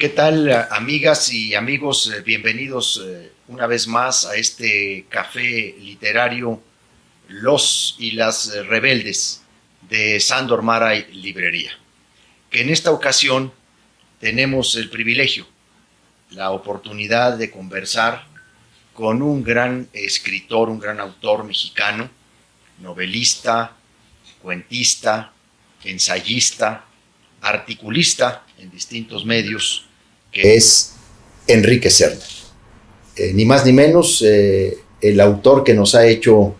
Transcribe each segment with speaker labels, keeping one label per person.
Speaker 1: ¿Qué tal, amigas y amigos? Bienvenidos una vez más a este café literario Los y las Rebeldes de Sándor Márai Librería, que en esta ocasión tenemos el privilegio, la oportunidad de conversar con un gran escritor, un gran autor mexicano, novelista, cuentista, ensayista, articulista en distintos medios, que es Enrique Serna. Ni más ni menos el autor que nos ha hecho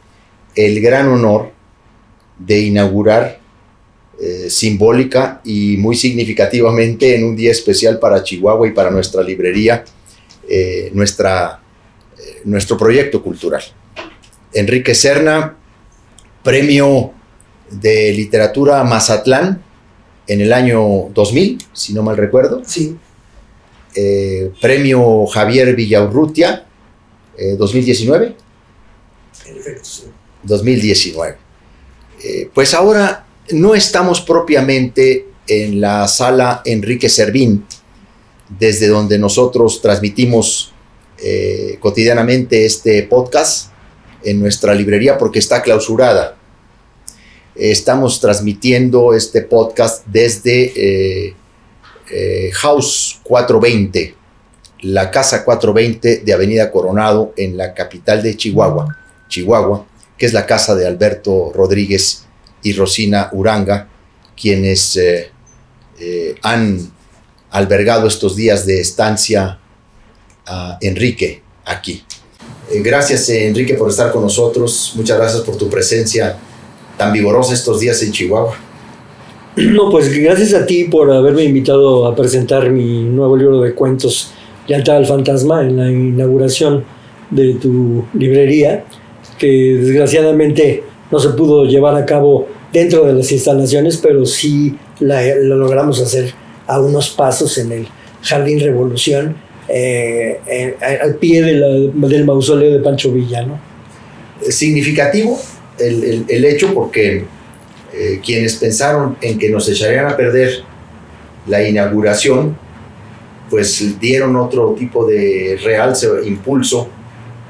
Speaker 1: el gran honor de inaugurar simbólica y muy significativamente en un día especial para Chihuahua y para nuestra librería, nuestro proyecto cultural. Enrique Serna, premio de literatura Mazatlán en el año 2000, si no mal recuerdo.
Speaker 2: Sí.
Speaker 1: Premio Javier Villaurrutia, 2019.
Speaker 2: En efecto, sí.
Speaker 1: 2019. Pues ahora no estamos propiamente en la sala Enrique Servín, desde donde nosotros transmitimos cotidianamente este podcast en nuestra librería, porque está clausurada. Estamos transmitiendo este podcast desde House 420, la Casa 420 de Avenida Coronado, en la capital de Chihuahua, que es la casa de Alberto Rodríguez y Rosina Uranga, quienes han albergado estos días de estancia a Enrique aquí. Gracias, Enrique, por estar con nosotros. Muchas gracias por tu presencia tan vigorosa estos días en Chihuahua.
Speaker 2: No, pues gracias a ti por haberme invitado a presentar mi nuevo libro de cuentos, Lealtad al Fantasma, en la inauguración de tu librería, que desgraciadamente no se pudo llevar a cabo dentro de las instalaciones, pero sí lo logramos hacer a unos pasos en el Jardín Revolución, al pie del mausoleo de Pancho Villa, ¿no?
Speaker 1: Significativo el hecho, porque quienes pensaron en que nos echarían a perder la inauguración, pues dieron otro tipo de realce, impulso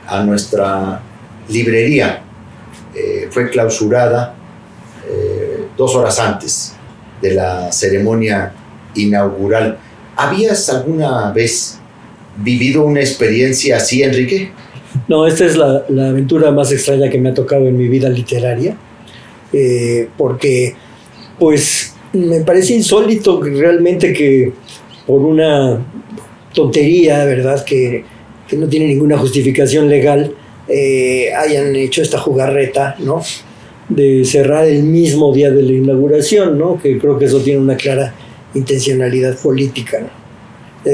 Speaker 1: a nuestra librería. Fue clausurada 2 horas antes de la ceremonia inaugural. ¿Habías alguna vez vivido una experiencia así, Enrique?
Speaker 2: No, esta es la aventura más extraña que me ha tocado en mi vida literaria, porque pues me parece insólito realmente que por una tontería, ¿verdad?, que no tiene ninguna justificación legal, hayan hecho esta jugarreta, ¿no?, de cerrar el mismo día de la inauguración, ¿no?, que creo que eso tiene una clara intencionalidad política, ¿no?,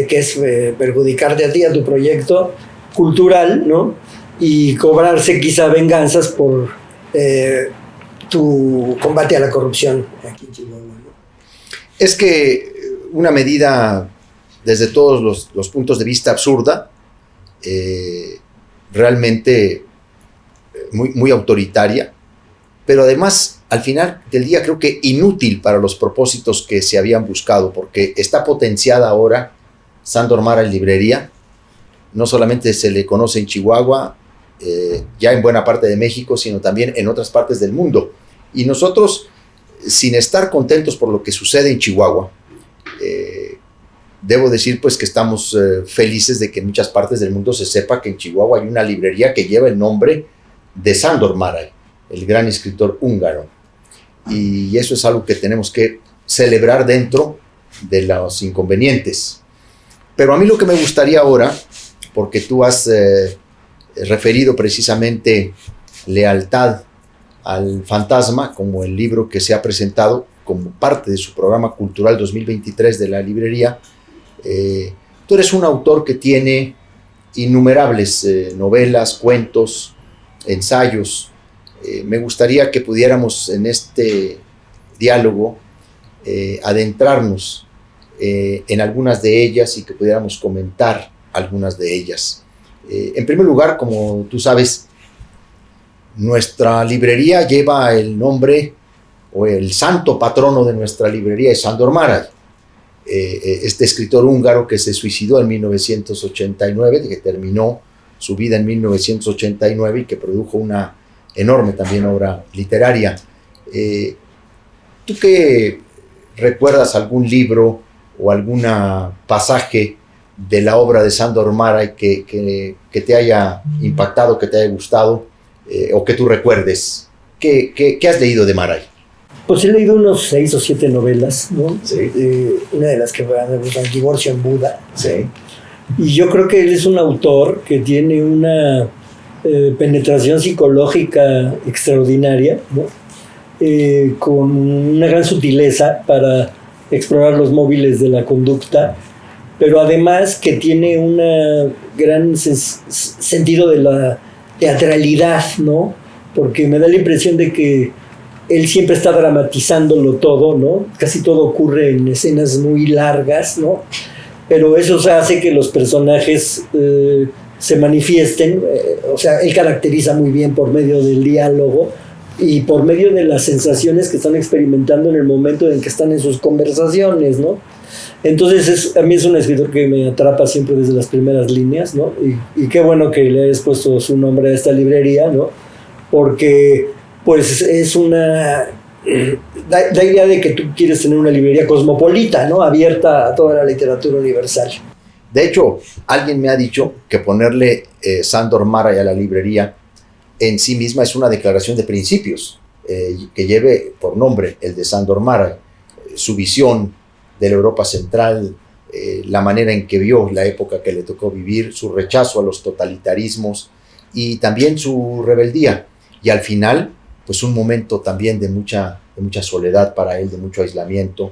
Speaker 2: que es perjudicarte a ti, a tu proyecto cultural, ¿no?, y cobrarse quizá venganzas por tu combate a la corrupción aquí en Chihuahua, ¿no?
Speaker 1: Es que una medida desde todos los puntos de vista absurda, realmente muy autoritaria, pero además al final del día creo que inútil para los propósitos que se habían buscado, porque está potenciada ahora Sándor Márai Librería. No solamente se le conoce en Chihuahua, ya en buena parte de México, sino también en otras partes del mundo. Y nosotros, sin estar contentos por lo que sucede en Chihuahua, debo decir pues que estamos felices de que en muchas partes del mundo se sepa que en Chihuahua hay una librería que lleva el nombre de Sándor Márai, el gran escritor húngaro. Y eso es algo que tenemos que celebrar dentro de los inconvenientes. Pero a mí lo que me gustaría ahora, porque tú has referido precisamente Lealtad al Fantasma como el libro que se ha presentado como parte de su programa cultural 2023 de la librería, tú eres un autor que tiene innumerables novelas, cuentos, ensayos. Me gustaría que pudiéramos en este diálogo adentrarnos en algunas de ellas y que pudiéramos comentar algunas de ellas. En primer lugar, como tú sabes, nuestra librería lleva el nombre, o el santo patrono de nuestra librería es Sándor Márai. este escritor húngaro que se suicidó en 1989, que terminó su vida en 1989 y que produjo una enorme también obra literaria. ¿Tú qué recuerdas algún libro o algún pasaje de la obra de Sándor Márai que te haya impactado, que te haya gustado, o que tú recuerdes? ¿Qué has leído de Márai?
Speaker 2: Pues he leído unos 6 o 7 novelas, ¿no?
Speaker 1: Sí.
Speaker 2: Una de las que me gustan, Divorcio en Buda.
Speaker 1: Sí.
Speaker 2: Y yo creo que él es un autor que tiene una penetración psicológica extraordinaria, ¿no? Con una gran sutileza para explorar los móviles de la conducta, pero además que tiene un gran sentido de la teatralidad, ¿no? Porque me da la impresión de que él siempre está dramatizándolo todo, ¿no? Casi todo ocurre en escenas muy largas, ¿no? Pero eso hace que los personajes se manifiesten, o sea, él caracteriza muy bien por medio del diálogo y por medio de las sensaciones que están experimentando en el momento en que están en sus conversaciones, ¿no? Entonces a mí es un escritor que me atrapa siempre desde las primeras líneas, ¿no? Y qué bueno que le hayas puesto su nombre a esta librería, ¿no? Porque pues es da idea de que tú quieres tener una librería cosmopolita, ¿no? Abierta a toda la literatura universal.
Speaker 1: De hecho, alguien me ha dicho que ponerle Sándor Márai a la librería en sí misma es una declaración de principios, que lleve por nombre el de Sándor Márai, su visión de la Europa Central, la manera en que vio la época que le tocó vivir, su rechazo a los totalitarismos y también su rebeldía. Y al final, pues un momento también de mucha soledad para él, de mucho aislamiento,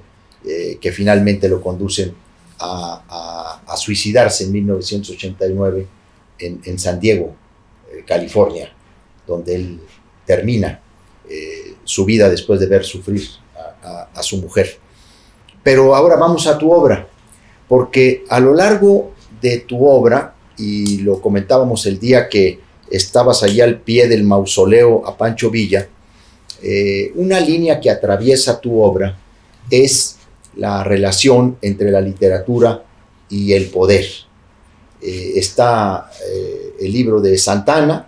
Speaker 1: que finalmente lo conducen a suicidarse en 1989 en San Diego, California, donde él termina su vida después de ver sufrir a su mujer. Pero ahora vamos a tu obra, porque a lo largo de tu obra, y lo comentábamos el día que estabas allá al pie del mausoleo a Pancho Villa, una línea que atraviesa tu obra es la relación entre la literatura y el poder. Está el libro de Santana,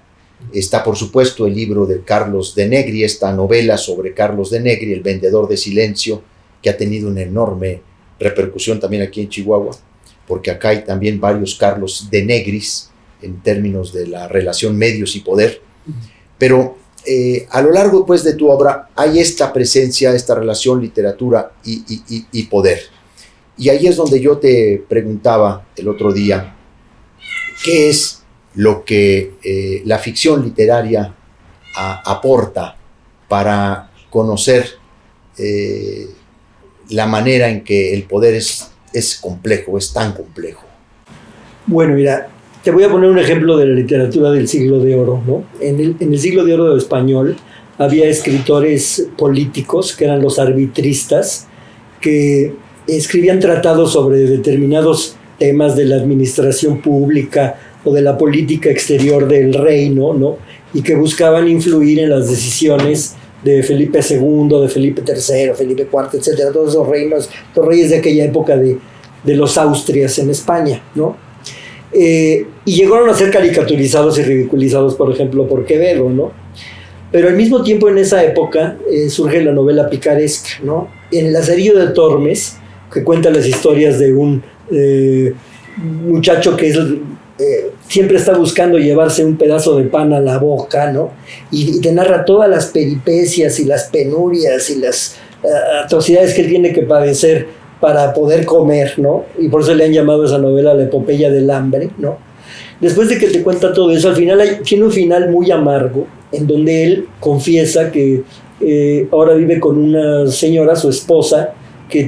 Speaker 1: está por supuesto el libro de Carlos de Negri, esta novela sobre Carlos de Negri, El vendedor de silencio, que ha tenido una enorme repercusión también aquí en Chihuahua, porque acá hay también varios Carlos de Negris en términos de la relación medios y poder. Pero a lo largo pues, de tu obra hay esta presencia, esta relación literatura y poder. Y ahí es donde yo te preguntaba el otro día, ¿qué es lo que la ficción literaria aporta para conocer la manera en que el poder es complejo, es tan complejo?
Speaker 2: Bueno, mira, te voy a poner un ejemplo de la literatura del siglo de oro, ¿no? En el siglo de oro español había escritores políticos que eran los arbitristas, que escribían tratados sobre determinados temas de la administración pública o de la política exterior del reino, ¿no? Y que buscaban influir en las decisiones de Felipe II, de Felipe III, Felipe IV, etcétera, todos esos reinos, los reyes de aquella época de los Austrias en España, ¿no? Y llegaron a ser caricaturizados y ridiculizados, por ejemplo, por Quevedo, ¿no? Pero al mismo tiempo en esa época surge la novela picaresca, ¿no? En El Lazarillo de Tormes, que cuenta las historias de un muchacho que siempre está buscando llevarse un pedazo de pan a la boca, ¿no? Y te narra todas las peripecias y las penurias y las atrocidades que él tiene que padecer para poder comer, ¿no? Y por eso le han llamado a esa novela La epopeya del hambre, ¿no? Después de que te cuenta todo eso, al final tiene un final muy amargo, en donde él confiesa que ahora vive con una señora, su esposa, que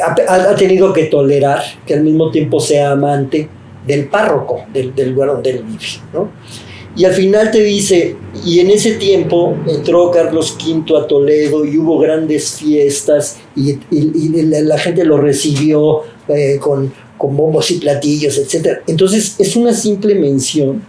Speaker 2: ha tenido que tolerar que al mismo tiempo sea amante del párroco del lugar donde él vive, ¿no? Y al final te dice, y en ese tiempo entró Carlos V a Toledo y hubo grandes fiestas y la gente lo recibió con bombos y platillos, etc. Entonces es una simple mención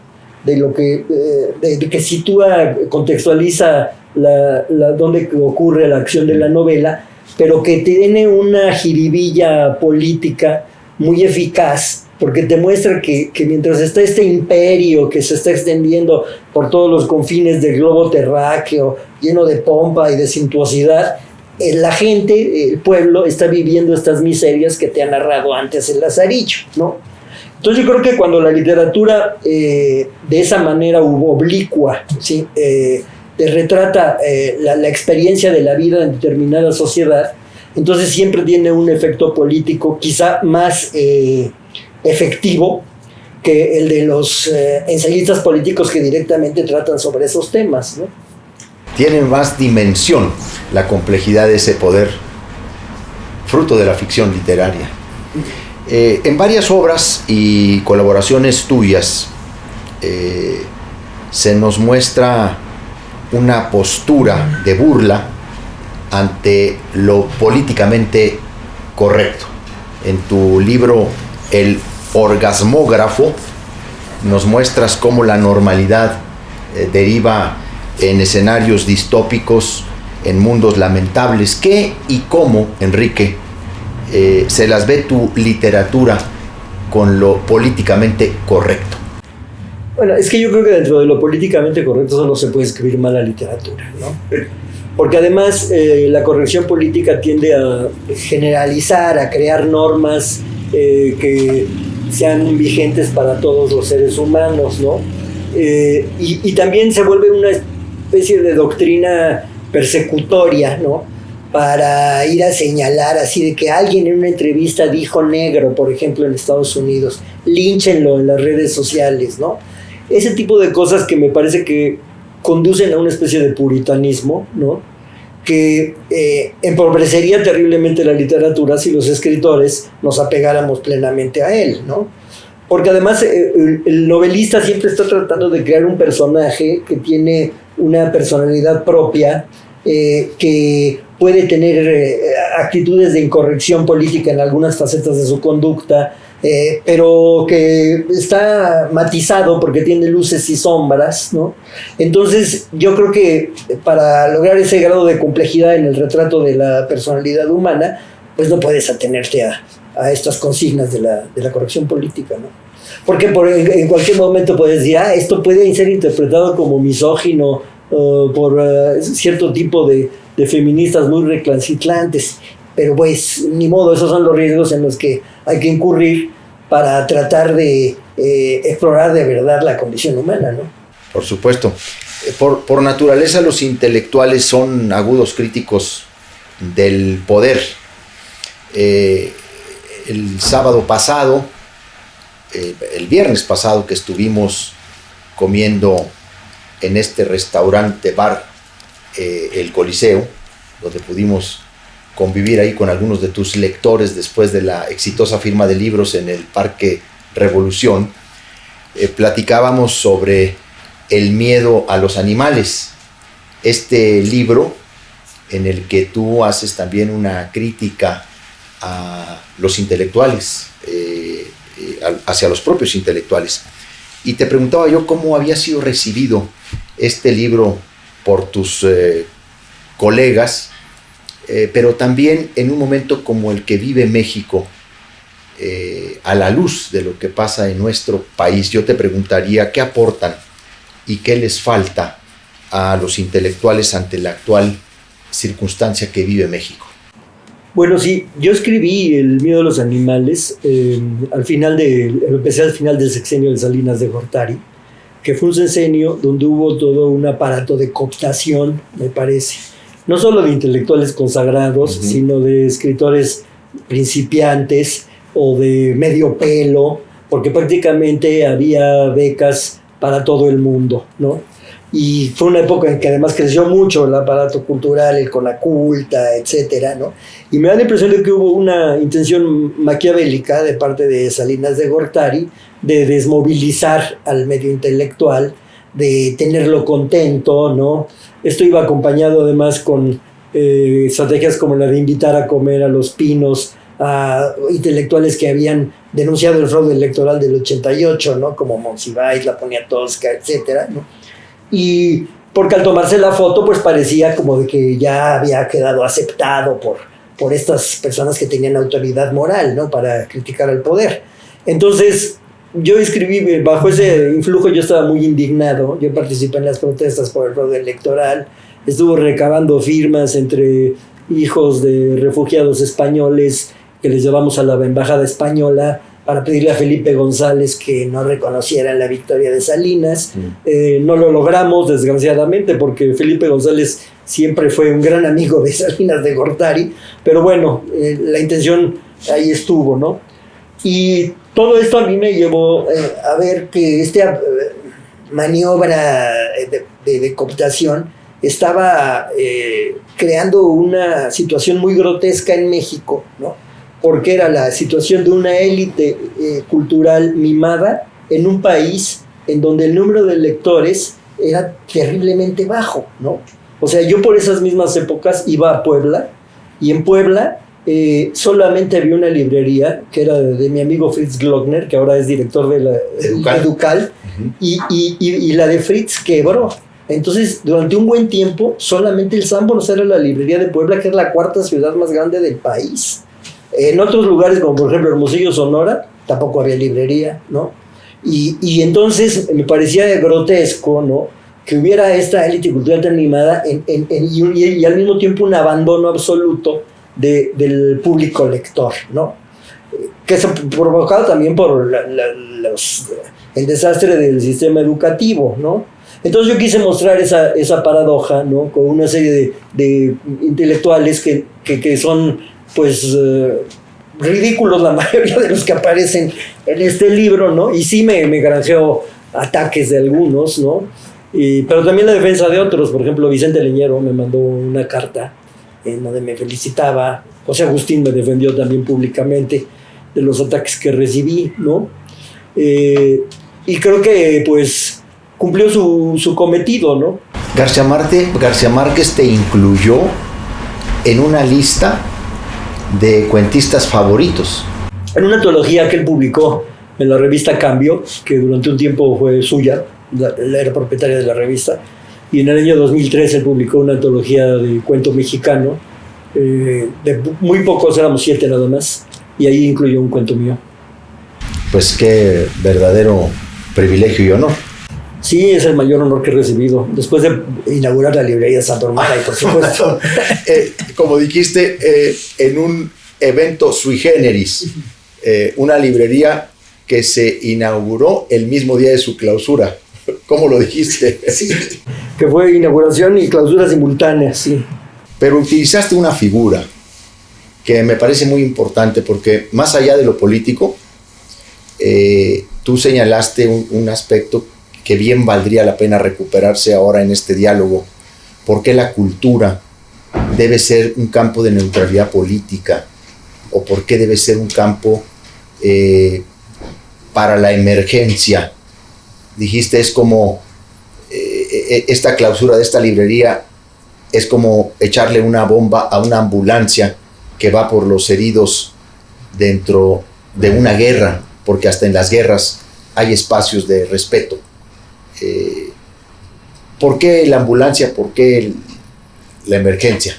Speaker 2: de lo que sitúa, contextualiza donde ocurre la acción de la novela, pero que tiene una jiribilla política muy eficaz, porque te muestra que mientras está este imperio que se está extendiendo por todos los confines del globo terráqueo, lleno de pompa y de suntuosidad, la gente, el pueblo, está viviendo estas miserias que te ha narrado antes el Lazarillo, ¿no? Entonces yo creo que cuando la literatura de esa manera oblicua, ¿sí? Te retrata la experiencia de la vida en determinada sociedad, entonces siempre tiene un efecto político quizá más efectivo que el de los ensayistas políticos que directamente tratan sobre esos temas, ¿no?
Speaker 1: Tiene más dimensión la complejidad de ese poder, fruto de la ficción literaria. En varias obras y colaboraciones tuyas se nos muestra una postura de burla ante lo políticamente correcto. En tu libro El orgasmógrafo nos muestras cómo la normalidad deriva en escenarios distópicos, en mundos lamentables. ¿Qué y cómo, Enrique, se las ve tu literatura con lo políticamente correcto?
Speaker 2: Bueno, es que yo creo que dentro de lo políticamente correcto solo se puede escribir mala literatura, ¿no? Porque además la corrección política tiende a generalizar, a crear normas que sean vigentes para todos los seres humanos, ¿no? Y también se vuelve una especie de doctrina persecutoria, ¿no? Para ir a señalar así de que alguien en una entrevista dijo negro, por ejemplo, en Estados Unidos, línchenlo en las redes sociales, ¿no? Ese tipo de cosas que me parece que conducen a una especie de puritanismo, ¿no? Que empobrecería terriblemente la literatura si los escritores nos apegáramos plenamente a él, ¿no? Porque además el novelista siempre está tratando de crear un personaje que tiene una personalidad propia, que puede tener actitudes de incorrección política en algunas facetas de su conducta, pero que está matizado porque tiene luces y sombras, ¿no? Entonces yo creo que para lograr ese grado de complejidad en el retrato de la personalidad humana, pues no puedes atenerte a estas consignas de la corrección política, ¿no? Porque en cualquier momento puedes decir, esto puede ser interpretado como misógino por cierto tipo de feministas muy recalcitrantes, pero pues ni modo, esos son los riesgos en los que hay que incurrir para tratar de explorar de verdad la condición humana, ¿no?
Speaker 1: Por supuesto. Por naturaleza los intelectuales son agudos críticos del poder. El sábado pasado, el viernes pasado que estuvimos comiendo en este restaurante bar, el Coliseo, donde pudimos convivir ahí con algunos de tus lectores después de la exitosa firma de libros en el Parque Revolución, platicábamos sobre el miedo a los animales. Este libro en el que tú haces también una crítica a los intelectuales, hacia los propios intelectuales. Y te preguntaba yo cómo había sido recibido este libro por tus colegas, pero también en un momento como el que vive México, a la luz de lo que pasa en nuestro país. Yo te preguntaría qué aportan y qué les falta a los intelectuales ante la actual circunstancia que vive México.
Speaker 2: Bueno, sí, yo escribí El miedo a los animales, empecé al final del sexenio de Salinas de Gortari, que fue un sexenio donde hubo todo un aparato de cooptación, me parece, no solo de intelectuales consagrados, sino de escritores principiantes o de medio pelo, porque prácticamente había becas para todo el mundo, ¿no? Y fue una época en que además creció mucho el aparato cultural, el Conaculta, etcétera, ¿no? Y me da la impresión de que hubo una intención maquiavélica de parte de Salinas de Gortari de desmovilizar al medio intelectual, de tenerlo contento, ¿no? Esto iba acompañado además con estrategias como la de invitar a comer a Los Pinos a intelectuales que habían denunciado el fraude electoral del 88, ¿no? Como Monsiváis, La Poniatowska, etcétera, ¿no? Y porque al tomarse la foto pues parecía como de que ya había quedado aceptado por estas personas que tenían autoridad moral, ¿no? Para criticar al poder. Entonces yo escribí, bajo ese influjo yo estaba muy indignado, yo participé en las protestas por el fraude electoral, estuve recabando firmas entre hijos de refugiados españoles que les llevamos a la embajada española para pedirle a Felipe González que no reconociera la victoria de Salinas. No lo logramos, desgraciadamente, porque Felipe González siempre fue un gran amigo de Salinas de Gortari, pero bueno, la intención ahí estuvo, ¿no? Y todo esto a mí me llevó a ver que esta maniobra de cooptación estaba creando una situación muy grotesca en México, ¿no? Porque era la situación de una élite cultural mimada en un país en donde el número de lectores era terriblemente bajo, ¿no? O sea, yo por esas mismas épocas iba a Puebla, y en Puebla solamente había una librería que era de mi amigo Fritz Glockner, que ahora es director de la Educal, y la de Fritz quebró. Entonces, durante un buen tiempo, solamente el Sanborns era la librería de Puebla, que es la cuarta ciudad más grande del país. En otros lugares, como por ejemplo Hermosillo, Sonora, tampoco había librería, ¿no? Y entonces me parecía grotesco, ¿no?, que hubiera esta élite cultural tan animada y al mismo tiempo un abandono absoluto del público lector, ¿no? Que se provocado también por el desastre del sistema educativo, ¿no? Entonces yo quise mostrar esa paradoja, ¿no?, con una serie de intelectuales que son, pues, ridículos la mayoría de los que aparecen en este libro, ¿no? Y sí me granjeó ataques de algunos, ¿no? Pero también la defensa de otros. Por ejemplo, Vicente Leñero me mandó una carta en donde me felicitaba. José Agustín me defendió también públicamente de los ataques que recibí, ¿no? Y creo que, pues, cumplió su cometido, ¿no?
Speaker 1: García Márquez te incluyó en una lista de cuentistas favoritos.
Speaker 2: En una antología que él publicó en la revista Cambio, que durante un tiempo fue suya, era propietaria de la revista, y en el año 2003 él publicó una antología de cuento mexicano, de muy pocos, éramos 7 nada más, y ahí incluyó un cuento mío.
Speaker 1: Pues qué verdadero privilegio y honor.
Speaker 2: Sí, es el mayor honor que he recibido, después de inaugurar la librería Santa Hermana, y por supuesto.
Speaker 1: Como dijiste, en un evento sui generis, una librería que se inauguró el mismo día de su clausura. ¿Cómo lo dijiste?
Speaker 2: Sí, que fue inauguración y clausura simultánea, sí.
Speaker 1: Pero utilizaste una figura que me parece muy importante, porque más allá de lo político, tú señalaste un aspecto que bien valdría la pena recuperarse ahora en este diálogo. ¿Por qué la cultura debe ser un campo de neutralidad política? ¿O por qué debe ser un campo para la emergencia? Dijiste, es como esta clausura de esta librería es como echarle una bomba a una ambulancia que va por los heridos dentro de una guerra, porque hasta en las guerras hay espacios de respeto. ¿Por qué la ambulancia? ¿Por qué la emergencia?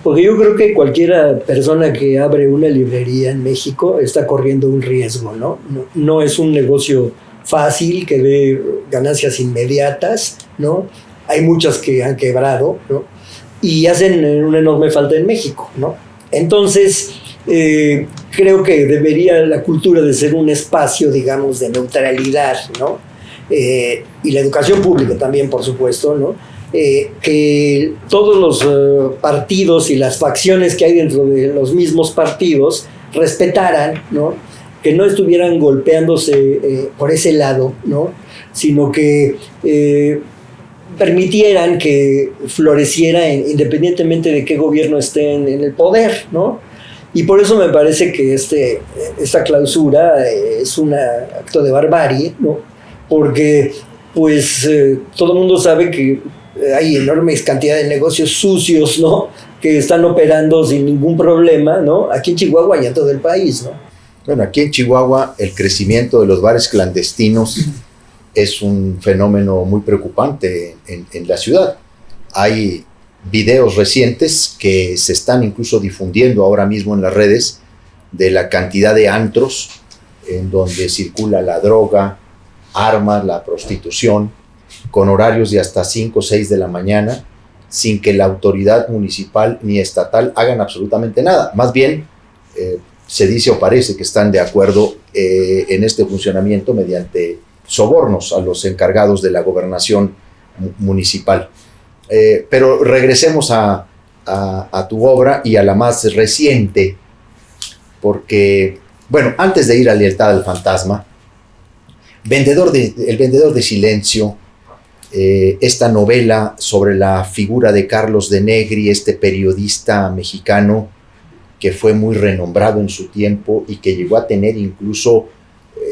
Speaker 2: Porque yo creo que cualquier persona que abre una librería en México está corriendo un riesgo, ¿no? No es un negocio fácil, que dé ganancias inmediatas, ¿no? Hay muchas que han quebrado, ¿no? Y hacen una enorme falta en México, ¿no? Entonces, creo que debería la cultura de ser un espacio, digamos, de neutralidad, ¿no? Y la educación pública también, por supuesto, ¿no? Que todos los partidos y las facciones que hay dentro de los mismos partidos respetaran, ¿no? Que no estuvieran golpeándose por ese lado, ¿no? Sino que permitieran que floreciera independientemente de qué gobierno esté en el poder, ¿no? Y por eso me parece que esta clausura es un acto de barbarie, ¿no? Porque pues todo el mundo sabe que hay enormes cantidades de negocios sucios, ¿no?, que están operando sin ningún problema, ¿no?, aquí en Chihuahua y en todo el país, ¿no?
Speaker 1: Bueno, aquí en Chihuahua el crecimiento de los bares clandestinos es un fenómeno muy preocupante en la ciudad. Hay videos recientes que se están incluso difundiendo ahora mismo en las redes de la cantidad de antros en donde circula la droga, armas, la prostitución, con horarios de hasta 5 o 6 de la mañana, sin que la autoridad municipal ni estatal hagan absolutamente nada. Más bien, se dice o parece que están de acuerdo en este funcionamiento mediante sobornos a los encargados de la gobernación municipal. Pero regresemos a tu obra y a la más reciente, porque, bueno, antes de ir a Lealtad al Fantasma, El vendedor de silencio, esta novela sobre la figura de Carlos de Negri, este periodista mexicano que fue muy renombrado en su tiempo y que llegó a tener incluso,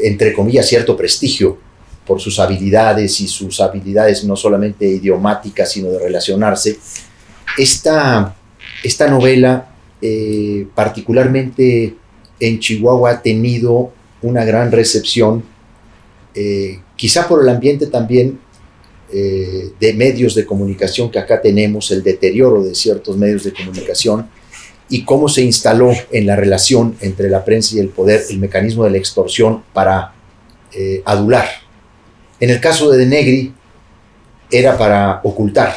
Speaker 1: entre comillas, cierto prestigio por sus habilidades y sus habilidades no solamente idiomáticas, sino de relacionarse. Esta novela, particularmente en Chihuahua, ha tenido una gran recepción, quizá por el ambiente también de medios de comunicación que acá tenemos, el deterioro de ciertos medios de comunicación y cómo se instaló en la relación entre la prensa y el poder el mecanismo de la extorsión para adular. En el caso de Negri era para ocultar,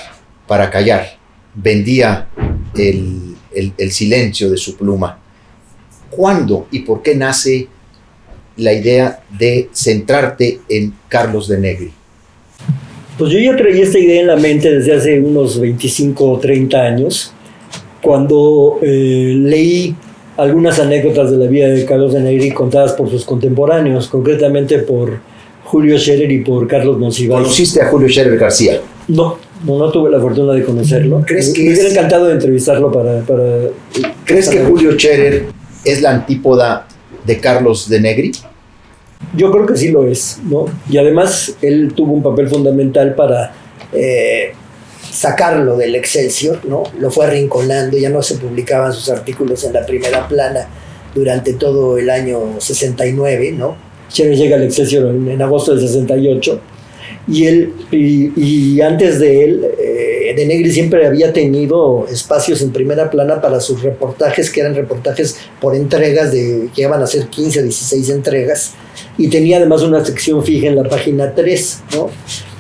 Speaker 1: para callar, vendía el silencio de su pluma. ¿Cuándo y por qué nace la idea de centrarte en Carlos de Negri?
Speaker 2: Pues yo ya traía esta idea en la mente desde hace unos 25 o 30 años, cuando leí algunas anécdotas de la vida de Carlos de Negri contadas por sus contemporáneos, concretamente por Julio Scherer y por Carlos Monsiváis.
Speaker 1: ¿Conociste a Julio Scherer García?
Speaker 2: No tuve la fortuna de conocerlo.
Speaker 1: ¿Crees que
Speaker 2: me hubiera encantado de entrevistarlo para
Speaker 1: ¿Crees que Julio Scherer es la antípoda de Carlos de Negri?
Speaker 2: Yo creo que sí lo es, ¿no? Y además él tuvo un papel fundamental para sacarlo del Excelsior, ¿no? Lo fue arrinconando, ya no se publicaban sus artículos en la primera plana durante todo el año 69, ¿no? Scherer llega al Excelsior en agosto del 68 y antes de él, de Negri siempre había tenido espacios en primera plana para sus reportajes, que eran reportajes por entregas, que iban a ser 15 o 16 entregas, y tenía además una sección fija en la página 3, ¿no?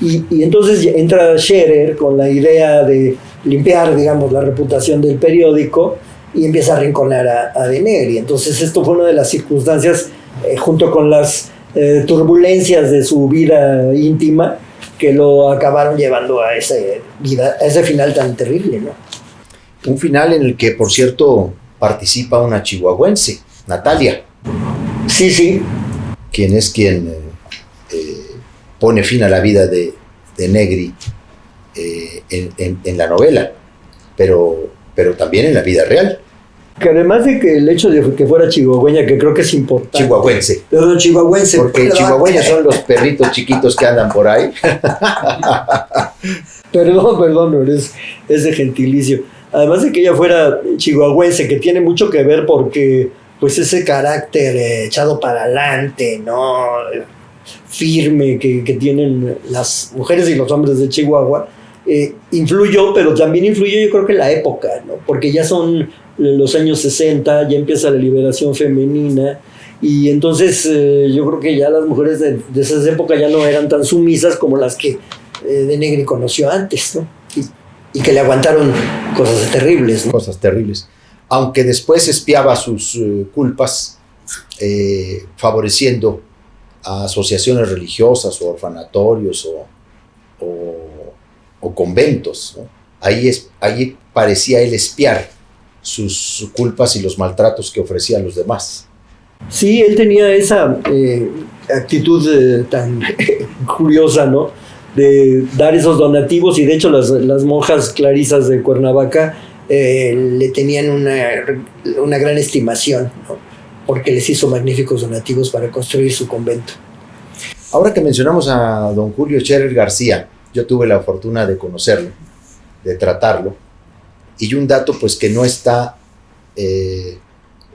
Speaker 2: Y entonces entra Scherer con la idea de limpiar, digamos, la reputación del periódico y empieza a arrinconar a de Negri. Entonces esto fue una de las circunstancias, junto con las turbulencias de su vida íntima, que lo acabaron llevando a ese final tan terrible, ¿no?
Speaker 1: Un final en el que, por cierto, participa una chihuahuense, Natalia.
Speaker 2: Sí.
Speaker 1: Quien pone fin a la vida de Negri en la novela, pero también en la vida real.
Speaker 2: Que además de que el hecho de que fuera chihuahueña, que creo que es importante.
Speaker 1: Chihuahuense.
Speaker 2: Perdón, chihuahuense.
Speaker 1: Porque chihuahueños son los perritos chiquitos que andan por ahí.
Speaker 2: Perdón, no, es de gentilicio. Además de que ella fuera chihuahuense, que tiene mucho que ver porque, pues, ese carácter echado para adelante, ¿no? Firme que tienen las mujeres y los hombres de Chihuahua, influyó, pero también influyó, yo creo que la época, ¿no? Porque ya son los años 60, ya empieza la liberación femenina, y entonces yo creo que ya las mujeres de esas épocas ya no eran tan sumisas como las que de Negri conoció antes, ¿no? Y que le aguantaron cosas terribles, ¿no?
Speaker 1: Cosas terribles. Aunque después expiaba sus culpas favoreciendo a asociaciones religiosas o orfanatorios o conventos, ¿no? Ahí parecía él expiar sus culpas y los maltratos que ofrecía a los demás.
Speaker 2: Sí, él tenía esa actitud tan curiosa, ¿no? De dar esos donativos, y de hecho las monjas clarisas de Cuernavaca le tenían una gran estimación, ¿no? Porque les hizo magníficos donativos para construir su convento.
Speaker 1: Ahora que mencionamos a don Julio Scherer García, yo tuve la fortuna de conocerlo, de tratarlo, y un dato pues que no está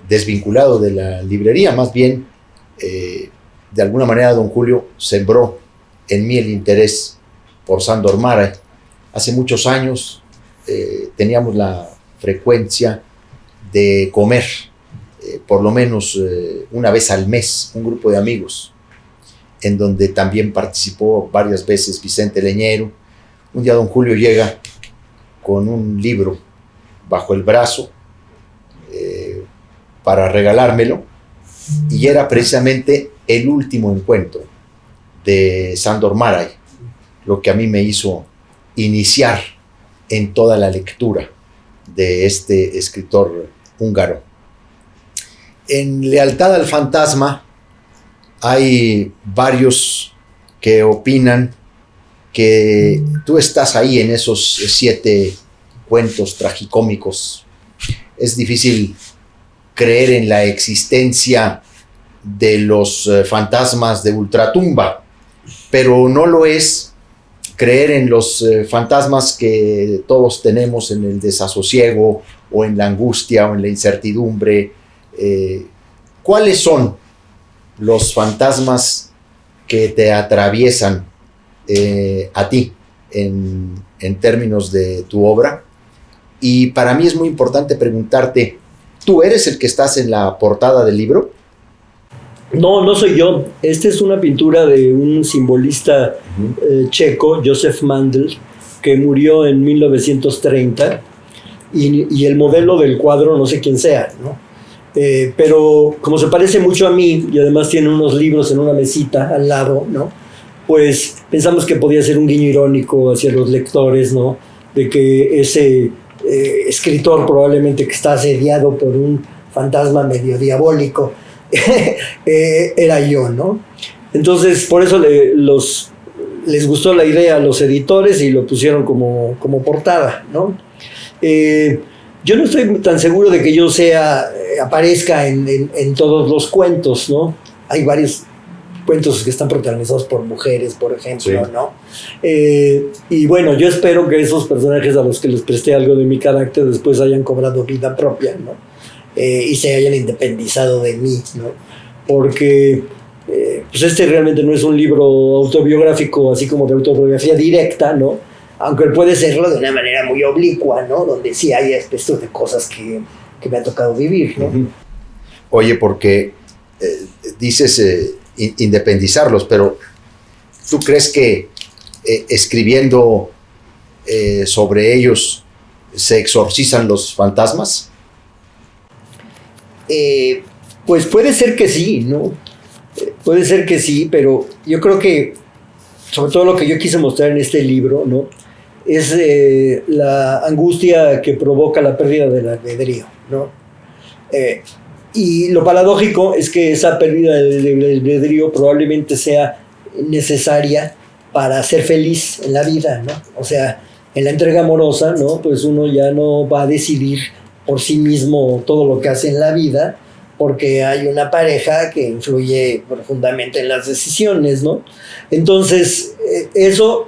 Speaker 1: desvinculado de la librería, más bien de alguna manera don Julio sembró en mí el interés por Sándor Márai. Hace muchos años teníamos la frecuencia de comer por lo menos una vez al mes, un grupo de amigos, en donde también participó varias veces Vicente Leñero. Un día don Julio llega con un libro bajo el brazo para regalármelo, y era precisamente el último encuentro de Sándor Márai, lo que a mí me hizo iniciar en toda la lectura de este escritor húngaro. En Lealtad al fantasma hay varios que opinan que tú estás ahí en esos 7 cuentos tragicómicos. Es difícil creer en la existencia de los fantasmas de ultratumba, pero no lo es creer en los fantasmas que todos tenemos en el desasosiego o en la angustia o en la incertidumbre. ¿Cuáles son los fantasmas que te atraviesan a ti en términos de tu obra? Y para mí es muy importante preguntarte, ¿tú eres el que estás en la portada del libro?
Speaker 2: No, no soy yo. Esta es una pintura de un simbolista checo, Josef Mandl, que murió en 1930, y el modelo del cuadro no sé quién sea, ¿no? Pero como se parece mucho a mí y además tiene unos libros en una mesita al lado, ¿no? Pues pensamos que podía ser un guiño irónico hacia los lectores, ¿no? De que ese escritor probablemente que está asediado por un fantasma medio diabólico era yo, ¿no? Entonces por eso les gustó la idea a los editores y lo pusieron como portada, ¿no? Yo no estoy tan seguro de que yo aparezca en todos los cuentos, ¿no? Hay varios cuentos que están protagonizados por mujeres, por ejemplo, sí, ¿no? Y bueno, yo espero que esos personajes a los que les presté algo de mi carácter después hayan cobrado vida propia, ¿no? Y se hayan independizado de mí, ¿no? Porque pues este realmente no es un libro autobiográfico, así como de autobiografía directa, ¿no? Aunque puede serlo de una manera muy oblicua, ¿no? Donde sí hay aspectos de cosas que me ha tocado vivir, ¿no?
Speaker 1: Oye, porque dices independizarlos, pero ¿tú crees que escribiendo sobre ellos se exorcizan los fantasmas?
Speaker 2: Pues puede ser que sí, ¿no? Puede ser que sí, pero yo creo que sobre todo lo que yo quise mostrar en este libro, ¿no? Es la angustia que provoca la pérdida del albedrío, ¿no? Y lo paradójico es que esa pérdida del albedrío probablemente sea necesaria para ser feliz en la vida, ¿no? O sea, en la entrega amorosa, ¿no? Pues uno ya no va a decidir por sí mismo todo lo que hace en la vida, porque hay una pareja que influye profundamente en las decisiones, ¿no? Entonces, eso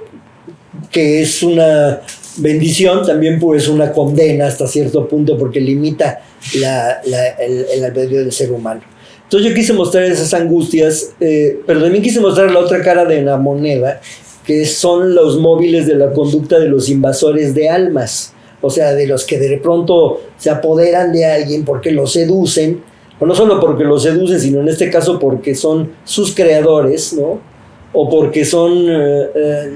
Speaker 2: que es una bendición, también pues una condena hasta cierto punto, porque limita el albedrío del ser humano. Entonces yo quise mostrar esas angustias, pero también quise mostrar la otra cara de la moneda, que son los móviles de la conducta de los invasores de almas, o sea, de los que de pronto se apoderan de alguien porque lo seducen, o no solo porque lo seducen, sino en este caso porque son sus creadores, ¿no? O porque son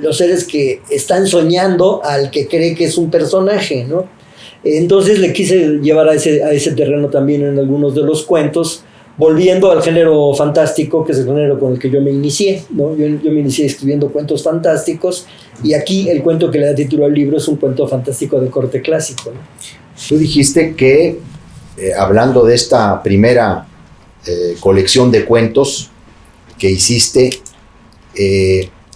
Speaker 2: los seres que están soñando al que cree que es un personaje, ¿no? Entonces le quise llevar a ese terreno también en algunos de los cuentos, volviendo al género fantástico, que es el género con el que yo me inicié, ¿no? Yo me inicié escribiendo cuentos fantásticos, y aquí el cuento que le da título al libro es un cuento fantástico de corte clásico, ¿no?
Speaker 1: Tú dijiste que, hablando de esta primera colección de cuentos que hiciste,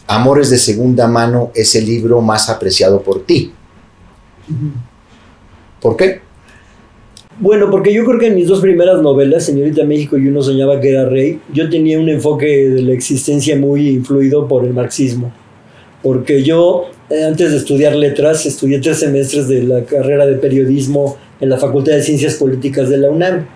Speaker 1: Amores de segunda mano es el libro más apreciado por ti. ¿Por qué?
Speaker 2: Bueno, porque yo creo que en mis 2 primeras novelas, Señorita México y Uno soñaba que era rey, yo tenía un enfoque de la existencia muy influido por el marxismo. Porque yo, antes de estudiar letras, estudié 3 semestres de la carrera de periodismo en la Facultad de Ciencias Políticas de la UNAM.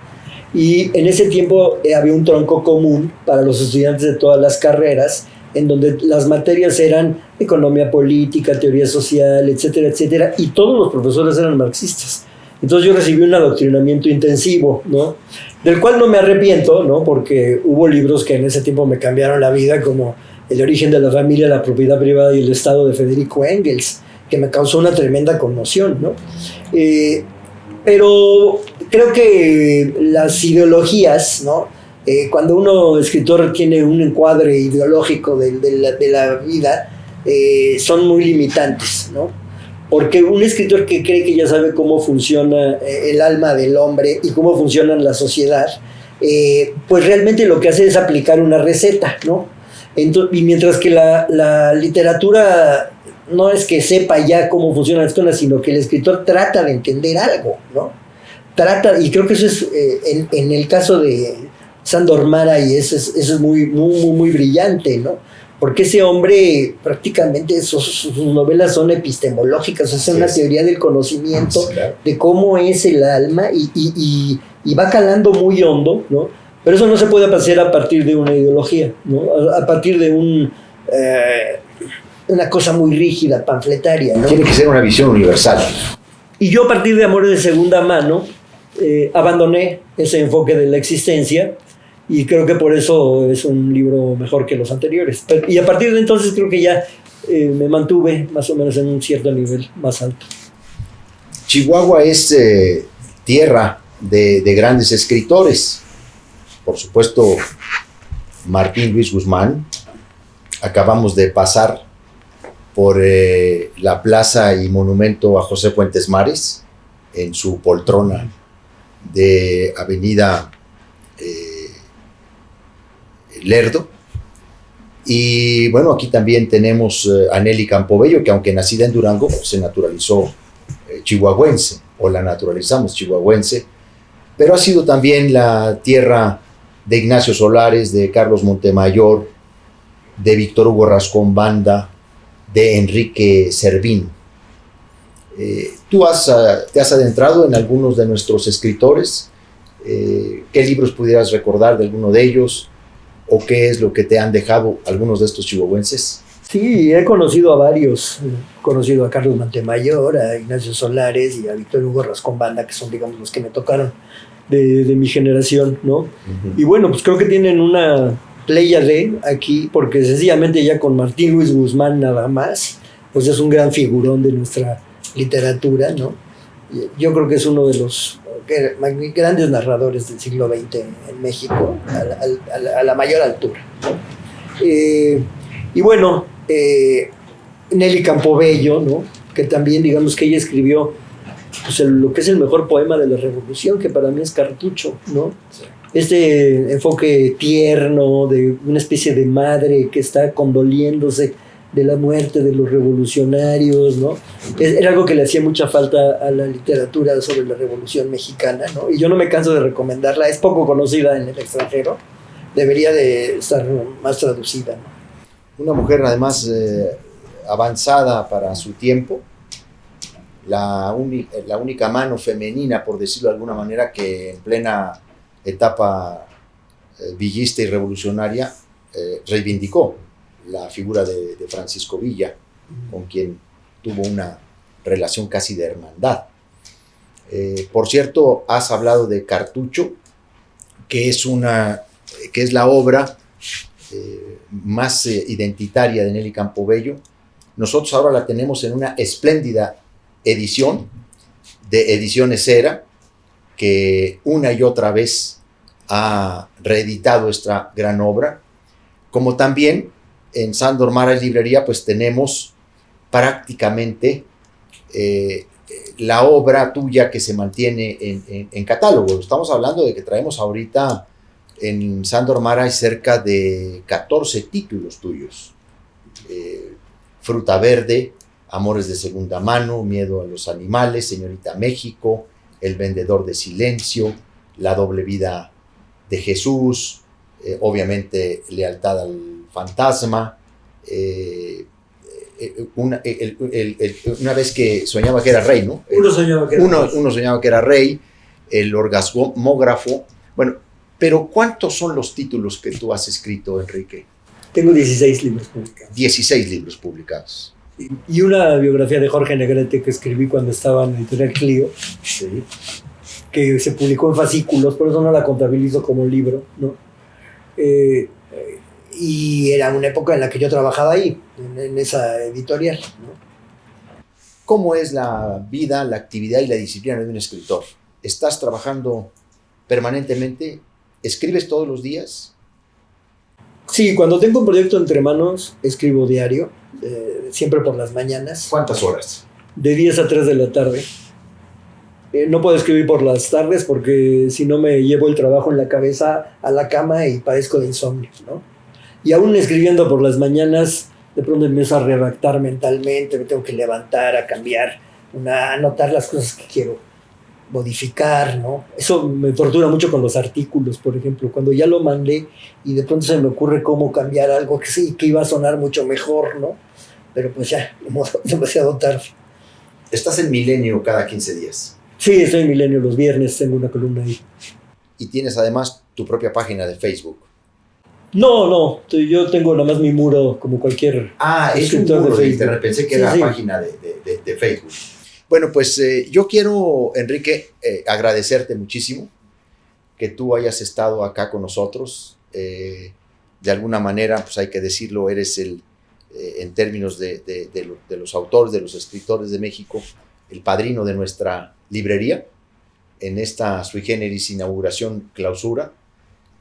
Speaker 2: Y en ese tiempo había un tronco común para los estudiantes de todas las carreras, en donde las materias eran economía política, teoría social, etcétera, etcétera, y todos los profesores eran marxistas. Entonces yo recibí un adoctrinamiento intensivo, ¿no? Del cual no me arrepiento, ¿no? Porque hubo libros que en ese tiempo me cambiaron la vida, como El origen de la familia, la propiedad privada y el Estado de Federico Engels, que me causó una tremenda conmoción, ¿no? Pero creo que las ideologías, ¿no? Cuando uno, escritor, tiene un encuadre ideológico de la vida, son muy limitantes, ¿no? Porque un escritor que cree que ya sabe cómo funciona el alma del hombre y cómo funciona la sociedad, pues realmente lo que hace es aplicar una receta, ¿no? Entonces, y mientras que la literatura no es que sepa ya cómo funcionan las cosas, sino que el escritor trata de entender algo, ¿no? Y creo que eso es, en el caso de Sándor Márai, eso es muy, muy, muy brillante, ¿no? Porque ese hombre prácticamente sus novelas son epistemológicas, es una teoría del conocimiento, de cómo es el alma y va calando muy hondo, ¿no? Pero eso no se puede hacer a partir de una ideología, ¿no? A partir de una cosa muy rígida, panfletaria, ¿no?
Speaker 1: Tiene que ser una visión universal.
Speaker 2: Y yo, a partir de Amores de segunda mano, abandoné ese enfoque de la existencia, y creo que por eso es un libro mejor que los anteriores. Y a partir de entonces creo que ya me mantuve más o menos en un cierto nivel más alto.
Speaker 1: Chihuahua es tierra de grandes escritores. Por supuesto, Martín Luis Guzmán. Acabamos de pasar por la plaza y monumento a José Fuentes Mares, en su poltrona de Avenida Lerdo. Y bueno, aquí también tenemos a Nelly Campobello, que aunque nacida en Durango, se naturalizó chihuahuense, o la naturalizamos chihuahuense, pero ha sido también la tierra de Ignacio Solares, de Carlos Montemayor, de Víctor Hugo Rascón Banda, de Enrique Servín. Tú te has adentrado en algunos de nuestros escritores. ¿Qué libros pudieras recordar de alguno de ellos? ¿O qué es lo que te han dejado algunos de estos chihuahuenses?
Speaker 2: Sí, he conocido a varios. He conocido a Carlos Montemayor, a Ignacio Solares y a Víctor Hugo Rascón Banda, que son, digamos, los que me tocaron de mi generación, ¿no? Uh-huh. Y bueno, pues creo que tienen una pléyade aquí, porque sencillamente ya con Martín Luis Guzmán nada más, pues es un gran figurón de nuestra literatura, ¿no? Yo creo que es uno de los grandes narradores del siglo XX en México, a la mayor altura, ¿no? Y bueno, Nelly Campobello, ¿no? Que también, digamos, que ella escribió pues lo que es el mejor poema de la Revolución, que para mí es Cartucho, ¿no? Sí. Este enfoque tierno de una especie de madre que está condoliéndose de la muerte de los revolucionarios, ¿no? Era algo que le hacía mucha falta a la literatura sobre la Revolución Mexicana, ¿no? Y yo no me canso de recomendarla, es poco conocida en el extranjero, debería de estar más traducida, ¿no?
Speaker 1: Una mujer además avanzada para su tiempo, la única mano femenina, por decirlo de alguna manera, que en plena etapa villista y revolucionaria reivindicó la figura de Francisco Villa, con quien tuvo una relación casi de hermandad. Por cierto, has hablado de Cartucho, que es la obra más identitaria de Nelly Campobello. Nosotros ahora la tenemos en una espléndida edición de Ediciones Era, que una y otra vez ha reeditado esta gran obra, como también en Sándor Márai Librería pues tenemos prácticamente la obra tuya que se mantiene en catálogo. Estamos hablando de que traemos ahorita en Sándor Márai cerca de 14 títulos tuyos. Fruta Verde, Amores de segunda mano, Miedo a los animales, Señorita México, El vendedor de silencio, La doble vida de Jesús, obviamente Lealtad al fantasma, una vez que soñaba que era rey, ¿no?
Speaker 2: Uno soñaba
Speaker 1: que era rey, El orgasmógrafo. Bueno, pero ¿cuántos son los títulos que tú has escrito, Enrique?
Speaker 2: Tengo 16 libros publicados.
Speaker 1: 16 libros publicados.
Speaker 2: Y una biografía de Jorge Negrete que escribí cuando estaba en Editorial Clio,
Speaker 1: Sí.
Speaker 2: que se publicó en fascículos, por eso no la contabilizo como libro, ¿no? Y era una época en la que yo trabajaba ahí, en esa editorial, ¿no?
Speaker 1: ¿Cómo es la vida, la actividad y la disciplina de un escritor? ¿Estás trabajando permanentemente? ¿Escribes todos los días?
Speaker 2: Sí, cuando tengo un proyecto entre manos, escribo diario, siempre por las mañanas,
Speaker 1: ¿Cuántas horas?
Speaker 2: de 10 a 3 de la tarde. No puedo escribir por las tardes porque si no me llevo el trabajo en la cabeza a la cama y padezco de insomnio, ¿no? Y aún escribiendo por las mañanas, de pronto empiezo a redactar mentalmente, me tengo que levantar, a cambiar, a anotar las cosas que quiero modificar, ¿no? Eso me tortura mucho con los artículos, por ejemplo, cuando ya lo mandé y de pronto se me ocurre cómo cambiar algo que sí, que iba a sonar mucho mejor, ¿no? Pero pues ya, demasiado tarde.
Speaker 1: Estás en Milenio cada 15 días.
Speaker 2: Sí, estoy en Milenio los viernes, tengo una columna ahí.
Speaker 1: Y tienes además tu propia página de Facebook.
Speaker 2: No, yo tengo nada más mi muro como cualquier
Speaker 1: Es un
Speaker 2: escritor
Speaker 1: muro
Speaker 2: de
Speaker 1: de
Speaker 2: Facebook.
Speaker 1: internet. Pensé que
Speaker 2: Sí,
Speaker 1: era
Speaker 2: sí.
Speaker 1: página de Facebook. Bueno, pues yo quiero, Enrique, agradecerte muchísimo que tú hayas estado acá con nosotros. De alguna manera, pues hay que decirlo, eres en términos de los autores, de los escritores de México, el padrino de nuestra librería en esta sui generis inauguración clausura.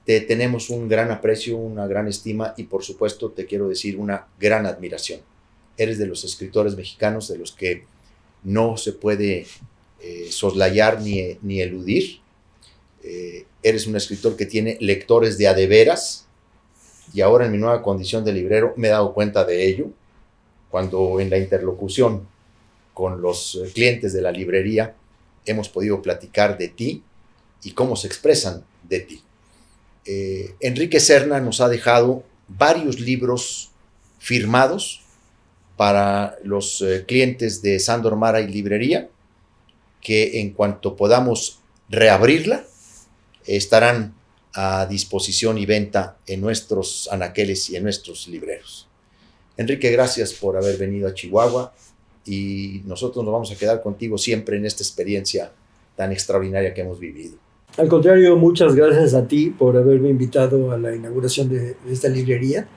Speaker 1: Te tenemos un gran aprecio, una gran estima y por supuesto te quiero decir una gran admiración. Eres de los escritores mexicanos de los que no se puede soslayar ni eludir. Eres un escritor que tiene lectores de a de veras y ahora en mi nueva condición de librero me he dado cuenta de ello cuando en la interlocución con los clientes de la librería hemos podido platicar de ti y cómo se expresan de ti. Enrique Serna nos ha dejado varios libros firmados para los clientes de Sándor Máray Librería, que en cuanto podamos reabrirla, estarán a disposición y venta en nuestros anaqueles y en nuestros libreros. Enrique, gracias por haber venido a Chihuahua y nosotros nos vamos a quedar contigo siempre en esta experiencia tan extraordinaria que hemos vivido.
Speaker 2: Al contrario, muchas gracias a ti por haberme invitado a la inauguración de esta librería,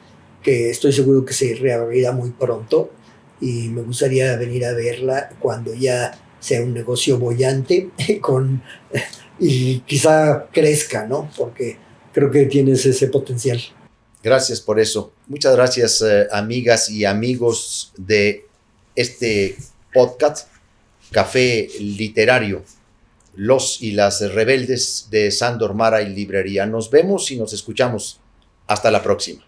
Speaker 2: que estoy seguro que se reabrirá muy pronto y me gustaría venir a verla cuando ya sea un negocio boyante y quizá crezca, ¿no? Porque creo que tienes ese potencial.
Speaker 1: Gracias por eso. Muchas gracias, amigas y amigos de este podcast, Café Literario, Los y las Rebeldes de Sándor Máray Librería. Nos vemos y nos escuchamos. Hasta la próxima.